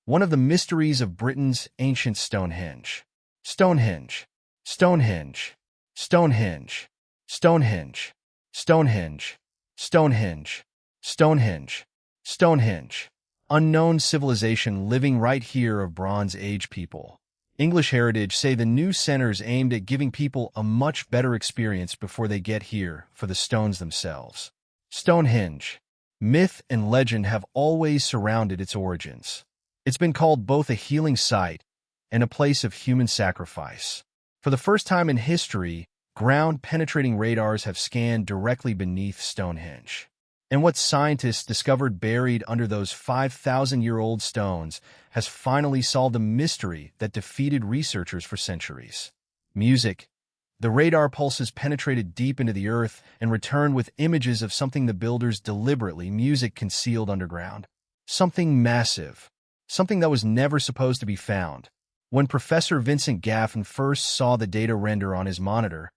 one of the mysteries of Britain's ancient Stonehenge. Stonehenge, Stonehenge, Stonehenge, Stonehenge, Stonehenge, Stonehenge, Stonehenge, Stonehenge. Unknown civilization living right here of Bronze Age people. English Heritage say the new center's aimed at giving people a much better experience before they get here for the stones themselves. Stonehenge. Myth and legend have always surrounded its origins. It's been called both a healing site and a place of human sacrifice. For the first time in history, ground-penetrating radars have scanned directly beneath Stonehenge. And what scientists discovered buried under those 5,000-year-old stones has finally solved a mystery that defeated researchers for centuries. Music. The radar pulses penetrated deep into the earth and returned with images of something the builders deliberately concealed underground. Something massive. Something that was never supposed to be found. When Professor Vincent Gaffin first saw the data render on his monitor,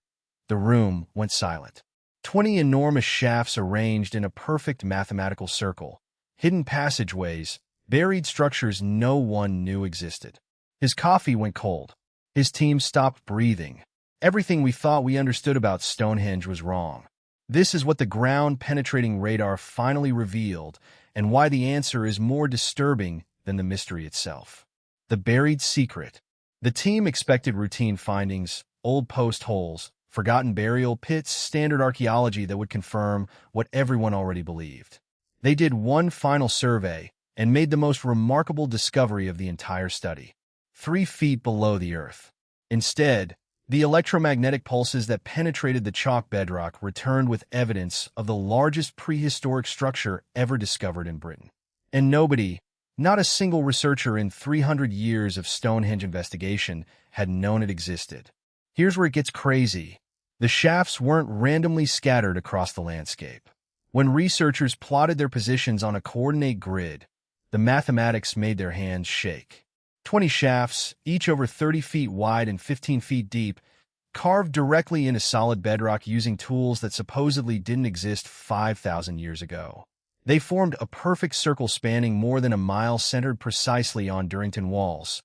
the room went silent. 20 enormous shafts arranged in a perfect mathematical circle, hidden passageways, buried structures no one knew existed. His coffee went cold. His team stopped breathing. Everything we thought we understood about Stonehenge was wrong. This is what the ground-penetrating radar finally revealed, and why the answer is more disturbing than the mystery itself. The buried secret. The team expected routine findings, old post holes, forgotten burial pits, standard archaeology that would confirm what everyone already believed. They did one final survey and made the most remarkable discovery of the entire study. 3 feet below the earth. Instead, the electromagnetic pulses that penetrated the chalk bedrock returned with evidence of the largest prehistoric structure ever discovered in Britain. And nobody, not a single researcher in 300 years of Stonehenge investigation, had known it existed. Here's where it gets crazy. The shafts weren't randomly scattered across the landscape. When researchers plotted their positions on a coordinate grid, the mathematics made their hands shake. 20 shafts, each over 30 feet wide and 15 feet deep, carved directly into solid bedrock using tools that supposedly didn't exist 5,000 years ago. They formed a perfect circle spanning more than a mile centered precisely on Durrington Walls,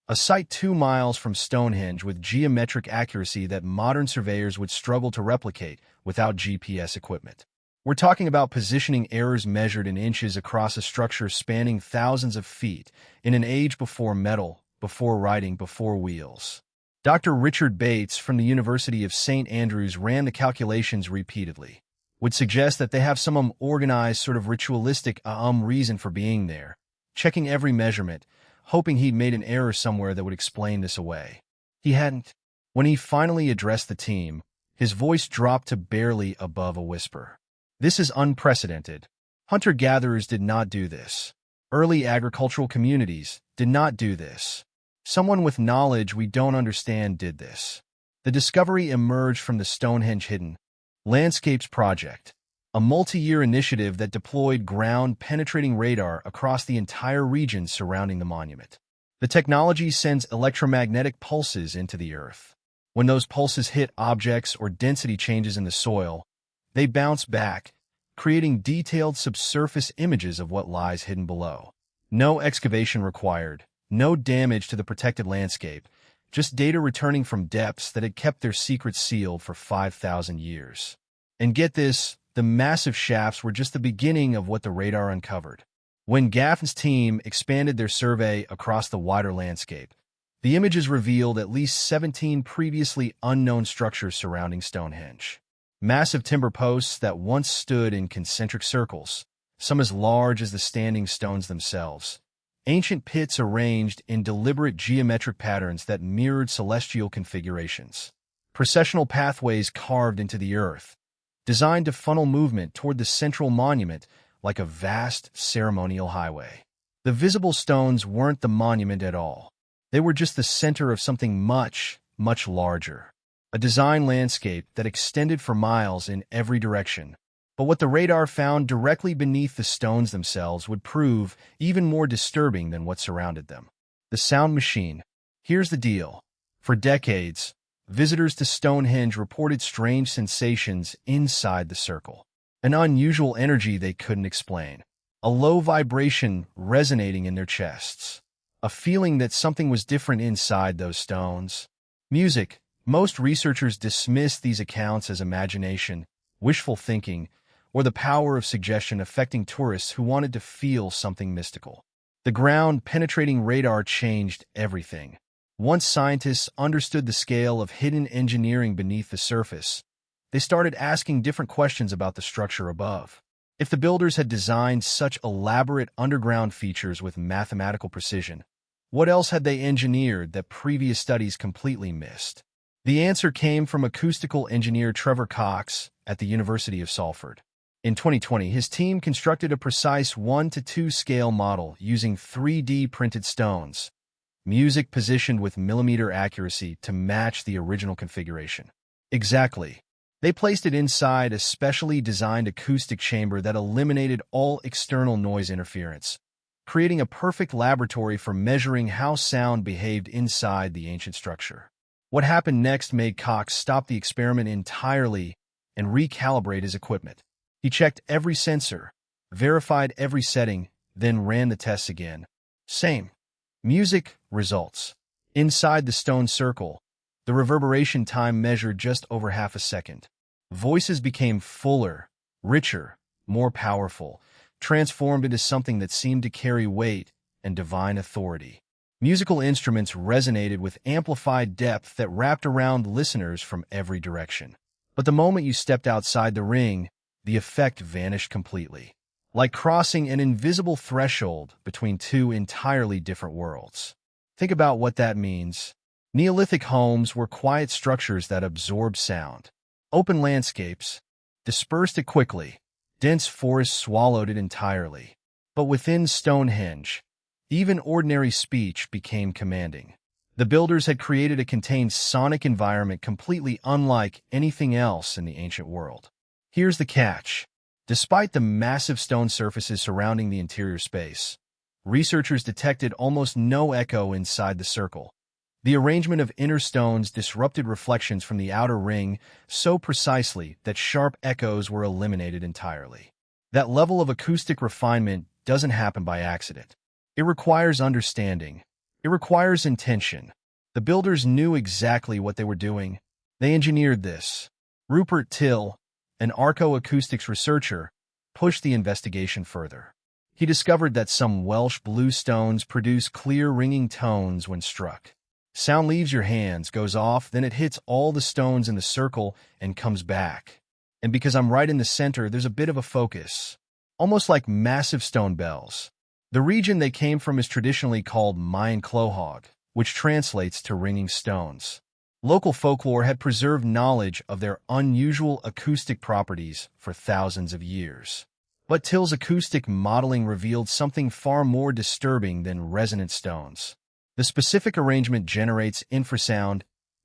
a site 2 miles from Stonehenge with geometric accuracy that modern surveyors would struggle to replicate without GPS equipment. We're talking about positioning errors measured in inches across a structure spanning thousands of feet in an age before metal, before writing, before wheels. Dr. Richard Bates from the University of St. Andrews ran the calculations repeatedly. Would suggest that they have some organized sort of ritualistic reason for being there, checking every measurement, hoping he'd made an error somewhere that would explain this away. He hadn't. When he finally addressed the team, his voice dropped to barely above a whisper. This is unprecedented. Hunter-gatherers did not do this. Early agricultural communities did not do this. Someone with knowledge we don't understand did this. The discovery emerged from the Stonehenge Hidden Landscapes Project, a multi-year initiative that deployed ground-penetrating radar across the entire region surrounding the monument. The technology sends electromagnetic pulses into the earth. When those pulses hit objects or density changes in the soil, they bounce back, creating detailed subsurface images of what lies hidden below. No excavation required, no damage to the protected landscape, just data returning from depths that had kept their secrets sealed for 5,000 years. And get this, the massive shafts were just the beginning of what the radar uncovered. When Gaffin's team expanded their survey across the wider landscape, the images revealed at least 17 previously unknown structures surrounding Stonehenge. Massive timber posts that once stood in concentric circles, some as large as the standing stones themselves. Ancient pits arranged in deliberate geometric patterns that mirrored celestial configurations. Processional pathways carved into the earth, designed to funnel movement toward the central monument like a vast ceremonial highway. The visible stones weren't the monument at all. They were just the center of something much, much larger. A design landscape that extended for miles in every direction. But what the radar found directly beneath the stones themselves would prove even more disturbing than what surrounded them. The sound machine. Here's the deal. For decades, visitors to Stonehenge reported strange sensations inside the circle. An unusual energy they couldn't explain. A low vibration resonating in their chests. a feeling that something was different inside those stones. Music. Most researchers dismiss these accounts as imagination, wishful thinking, or the power of suggestion affecting tourists who wanted to feel something mystical. The ground-penetrating radar changed everything. Once scientists understood the scale of hidden engineering beneath the surface, they started asking different questions about the structure above. If the builders had designed such elaborate underground features with mathematical precision, what else had they engineered that previous studies completely missed? The answer came from acoustical engineer Trevor Cox at the University of Salford. In 2020, his team constructed a precise 1:2 scale model using 3D printed stones, music positioned with millimeter accuracy to match the original configuration. Exactly. They placed it inside a specially designed acoustic chamber that eliminated all external noise interference, creating a perfect laboratory for measuring how sound behaved inside the ancient structure. What happened next made Cox stop the experiment entirely and recalibrate his equipment. He checked every sensor, verified every setting, then ran the tests again. Same. Music results. Inside the stone circle, the reverberation time measured just over half a second. Voices became fuller, richer, more powerful, transformed into something that seemed to carry weight and divine authority. Musical instruments resonated with amplified depth that wrapped around listeners from every direction. But the moment you stepped outside the ring, the effect vanished completely, like crossing an invisible threshold between two entirely different worlds. Think about what that means. Neolithic homes were quiet structures that absorbed sound. Open landscapes dispersed it quickly. Dense forests swallowed it entirely. But within Stonehenge, even ordinary speech became commanding. The builders had created a contained sonic environment completely unlike anything else in the ancient world. Here's the catch. Despite the massive stone surfaces surrounding the interior space, researchers detected almost no echo inside the circle. The arrangement of inner stones disrupted reflections from the outer ring so precisely that sharp echoes were eliminated entirely. That level of acoustic refinement doesn't happen by accident. It requires understanding. It requires intention. The builders knew exactly what they were doing. They engineered this. Rupert Till, an archaeoacoustics researcher, pushed the investigation further. He discovered that some Welsh blue stones produce clear ringing tones when struck. Sound leaves your hands, goes off, then it hits all the stones in the circle and comes back. And because I'm right in the center, there's a bit of a focus, almost like massive stone bells. The region they came from is traditionally called Maen Clohog, which translates to ringing stones. Local folklore had preserved knowledge of their unusual acoustic properties for thousands of years. But Till's acoustic modeling revealed something far more disturbing than resonant stones. The specific arrangement generates infrasound,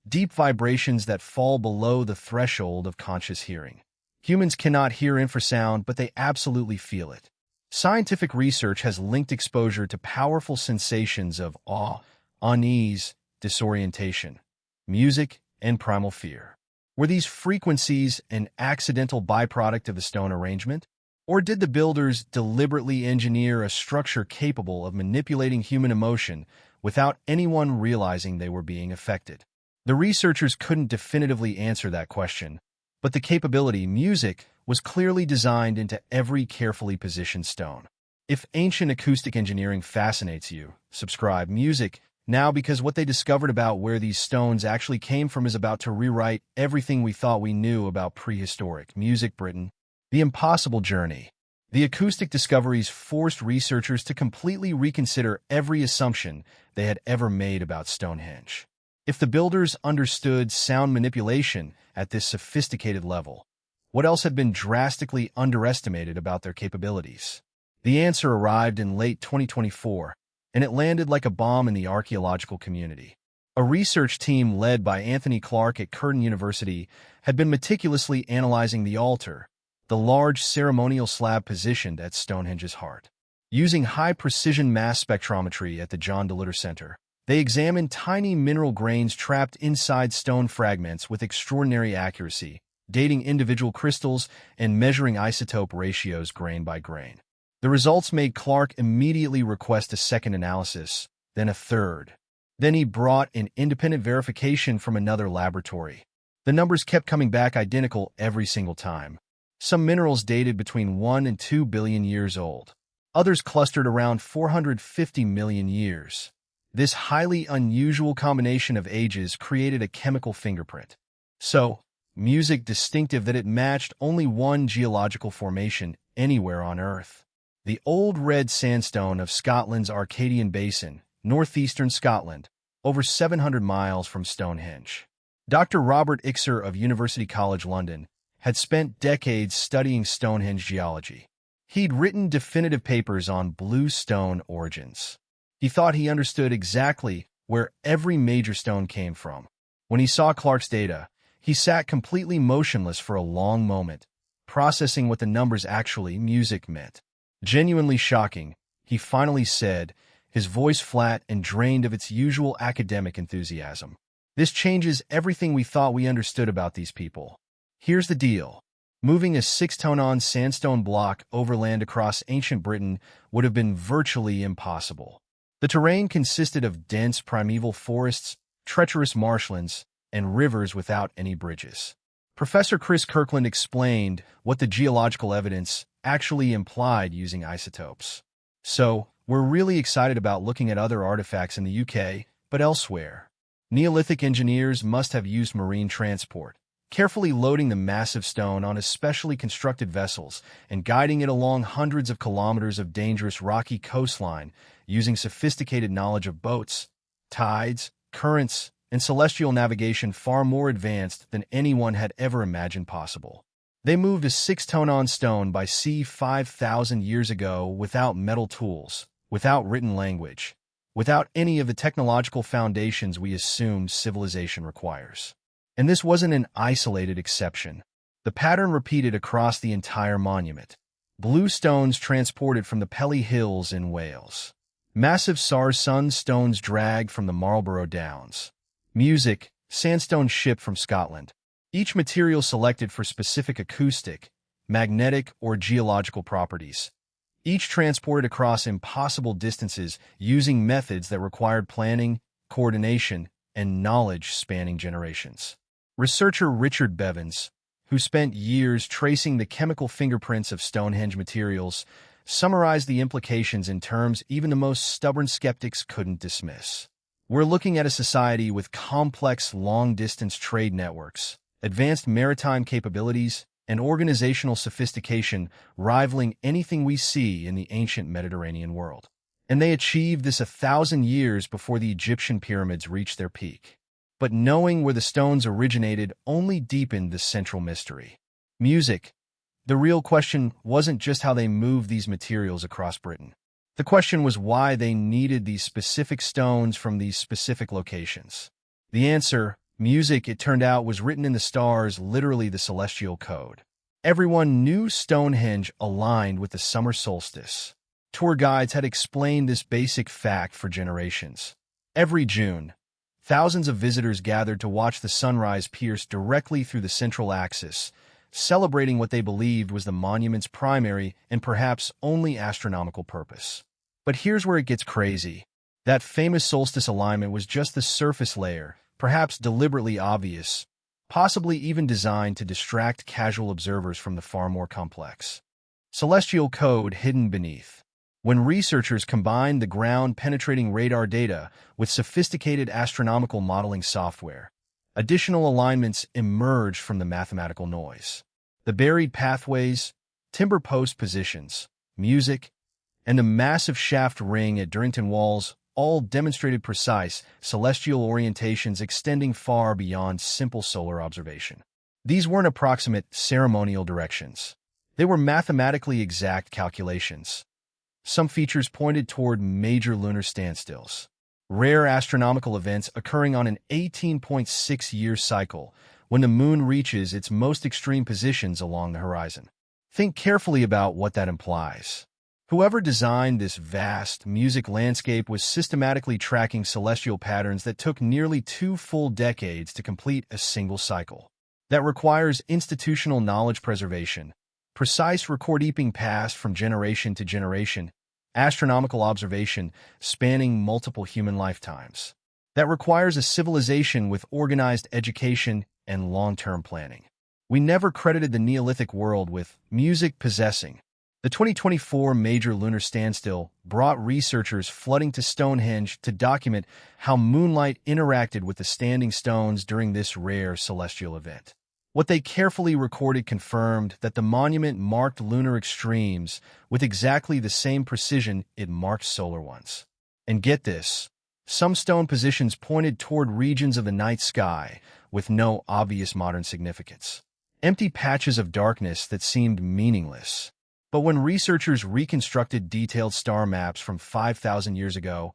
deep vibrations that fall below the threshold of conscious hearing. Humans cannot hear infrasound, but they absolutely feel it. Scientific research has linked exposure to powerful sensations of awe, unease, disorientation, music, and primal fear. Were these frequencies an accidental byproduct of the stone arrangement? Or did the builders deliberately engineer a structure capable of manipulating human emotion without anyone realizing they were being affected? The researchers couldn't definitively answer that question, but the capability, music, was clearly designed into every carefully positioned stone. If ancient acoustic engineering fascinates you, subscribe Music now, because what they discovered about where these stones actually came from is about to rewrite everything we thought we knew about prehistoric music. Britain. The impossible journey. The acoustic discoveries forced researchers to completely reconsider every assumption they had ever made about Stonehenge. If the builders understood sound manipulation at this sophisticated level, what else had been drastically underestimated about their capabilities? The answer arrived in late 2024, and it landed like a bomb in the archaeological community. A research team led by Anthony Clark at Curtin University had been meticulously analyzing the altar, the large ceremonial slab positioned at Stonehenge's heart. Using high-precision mass spectrometry at the John DeLutter Center, they examined tiny mineral grains trapped inside stone fragments with extraordinary accuracy, dating individual crystals and measuring isotope ratios grain by grain. The results made Clark immediately request a second analysis, then a third. Then he brought in independent verification from another laboratory. The numbers kept coming back identical every single time. Some minerals dated between 1 and 2 billion years old. Others clustered around 450 million years. This highly unusual combination of ages created a chemical fingerprint. So, music distinctive that it matched only one geological formation anywhere on Earth. The Old Red Sandstone of Scotland's Arcadian Basin, northeastern Scotland, over 700 miles from Stonehenge. Dr. Robert Ixer of University College London had spent decades studying Stonehenge geology. He'd written definitive papers on blue stone origins. He thought he understood exactly where every major stone came from. When he saw Clark's data, he sat completely motionless for a long moment, processing what the numbers music meant. Genuinely shocking, he finally said, his voice flat and drained of its usual academic enthusiasm. This changes everything we thought we understood about these people. Here's the deal. Moving a 6-ton sandstone block overland across ancient Britain would have been virtually impossible. The terrain consisted of dense primeval forests, treacherous marshlands, and rivers without any bridges. Professor Chris Kirkland explained what the geological evidence actually implied using isotopes. So, we're really excited about looking at other artifacts in the UK, but elsewhere. Neolithic engineers must have used marine transport, carefully loading the massive stone on specially constructed vessels and guiding it along hundreds of kilometers of dangerous rocky coastline using sophisticated knowledge of boats, tides, currents, and celestial navigation far more advanced than anyone had ever imagined possible. They moved a 6-ton stone by sea 5,000 years ago without metal tools, without written language, without any of the technological foundations we assume civilization requires. And this wasn't an isolated exception. The pattern repeated across the entire monument. Blue stones transported from the Pelly Hills in Wales. Massive Sarsen stones dragged from the Marlborough Downs. Music, sandstone shipped from Scotland. Each material selected for specific acoustic, magnetic, or geological properties. Each transported across impossible distances using methods that required planning, coordination, and knowledge spanning generations. Researcher Richard Bevins, who spent years tracing the chemical fingerprints of Stonehenge materials, summarized the implications in terms even the most stubborn skeptics couldn't dismiss. We're looking at a society with complex long-distance trade networks, advanced maritime capabilities, and organizational sophistication rivaling anything we see in the ancient Mediterranean world. And they achieved this 1,000 years before the Egyptian pyramids reached their peak. But knowing where the stones originated only deepened the central mystery. Music. The real question wasn't just how they moved these materials across Britain. The question was why they needed these specific stones from these specific locations. The answer, music, it turned out, was written in the stars, literally the celestial code. Everyone knew Stonehenge aligned with the summer solstice. Tour guides had explained this basic fact for generations. Every June, thousands of visitors gathered to watch the sunrise pierce directly through the central axis, celebrating what they believed was the monument's primary and perhaps only astronomical purpose. But here's where it gets crazy. That famous solstice alignment was just the surface layer, perhaps deliberately obvious, possibly even designed to distract casual observers from the far more complex celestial code hidden beneath. When researchers combined the ground-penetrating radar data with sophisticated astronomical modeling software, additional alignments emerged from the mathematical noise. The buried pathways, timber post positions, music, and the massive shaft ring at Durrington Walls all demonstrated precise, celestial orientations extending far beyond simple solar observation. These weren't approximate, ceremonial directions. They were mathematically exact calculations. Some features pointed toward major lunar standstills, rare astronomical events occurring on an 18.6-year cycle when the moon reaches its most extreme positions along the horizon. Think carefully about what that implies. Whoever designed this vast music landscape was systematically tracking celestial patterns that took nearly 2 full decades to complete a single cycle. That requires institutional knowledge preservation, precise record-keeping passed from generation to generation, astronomical observation spanning multiple human lifetimes. That requires a civilization with organized education and long-term planning. We never credited the Neolithic world with music possessing. The 2024 major lunar standstill brought researchers flooding to Stonehenge to document how moonlight interacted with the standing stones during this rare celestial event. What they carefully recorded confirmed that the monument marked lunar extremes with exactly the same precision it marked solar ones. And get this, some stone positions pointed toward regions of the night sky with no obvious modern significance. Empty patches of darkness that seemed meaningless. But when researchers reconstructed detailed star maps from 5,000 years ago,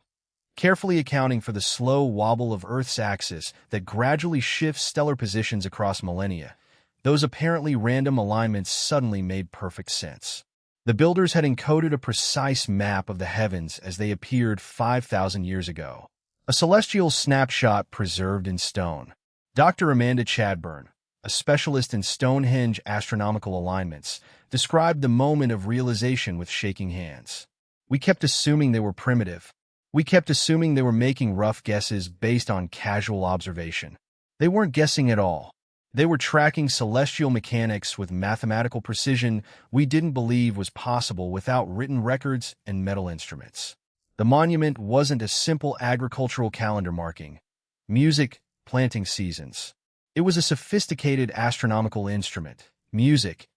carefully accounting for the slow wobble of Earth's axis that gradually shifts stellar positions across millennia, those apparently random alignments suddenly made perfect sense. The builders had encoded a precise map of the heavens as they appeared 5,000 years ago, a celestial snapshot preserved in stone. Dr. Amanda Chadburn, a specialist in Stonehenge astronomical alignments, described the moment of realization with shaking hands. We kept assuming they were primitive. We kept assuming they were making rough guesses based on casual observation. They weren't guessing at all. They were tracking celestial mechanics with mathematical precision we didn't believe was possible without written records and metal instruments. The monument wasn't a simple agricultural calendar marking music, planting seasons. It was a sophisticated astronomical instrument, music,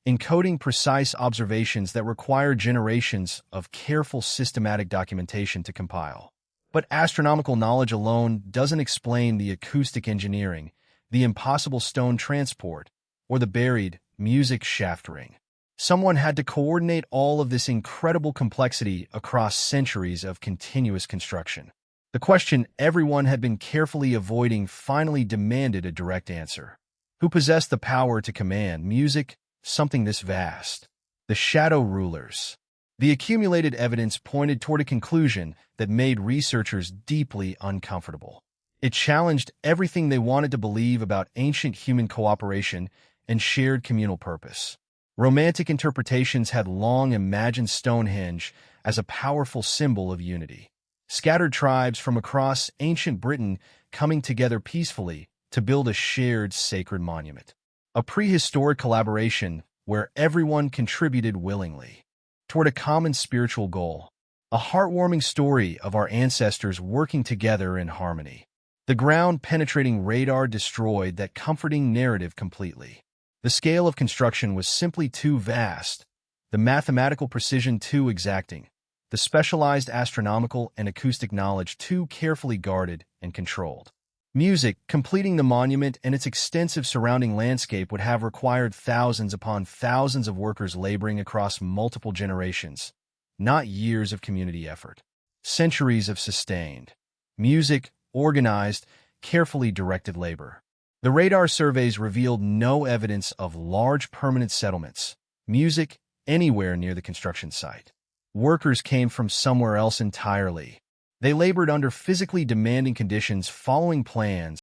encoding precise observations that require generations of careful systematic documentation to compile. But astronomical knowledge alone doesn't explain the acoustic engineering, the impossible stone transport, or the buried music shaft ring. Someone had to coordinate all of this incredible complexity across centuries of continuous construction. The question everyone had been carefully avoiding finally demanded a direct answer. Who possessed the power to command music, something this vast? The shadow rulers. The accumulated evidence pointed toward a conclusion that made researchers deeply uncomfortable. It challenged everything they wanted to believe about ancient human cooperation and shared communal purpose. Romantic interpretations had long imagined Stonehenge as a powerful symbol of unity. Scattered tribes from across ancient Britain coming together peacefully to build a shared sacred monument. A prehistoric collaboration where everyone contributed willingly toward a common spiritual goal. A heartwarming story of our ancestors working together in harmony. The ground-penetrating radar destroyed that comforting narrative completely. The scale of construction was simply too vast, the mathematical precision too exacting, the specialized astronomical and acoustic knowledge too carefully guarded and controlled. Music, completing the monument and its extensive surrounding landscape, would have required thousands upon thousands of workers laboring across multiple generations, not years of community effort. Centuries of sustained music, organized, carefully directed labor. The radar surveys revealed no evidence of large permanent settlements, music, anywhere near the construction site. Workers came from somewhere else entirely. They labored under physically demanding conditions following plans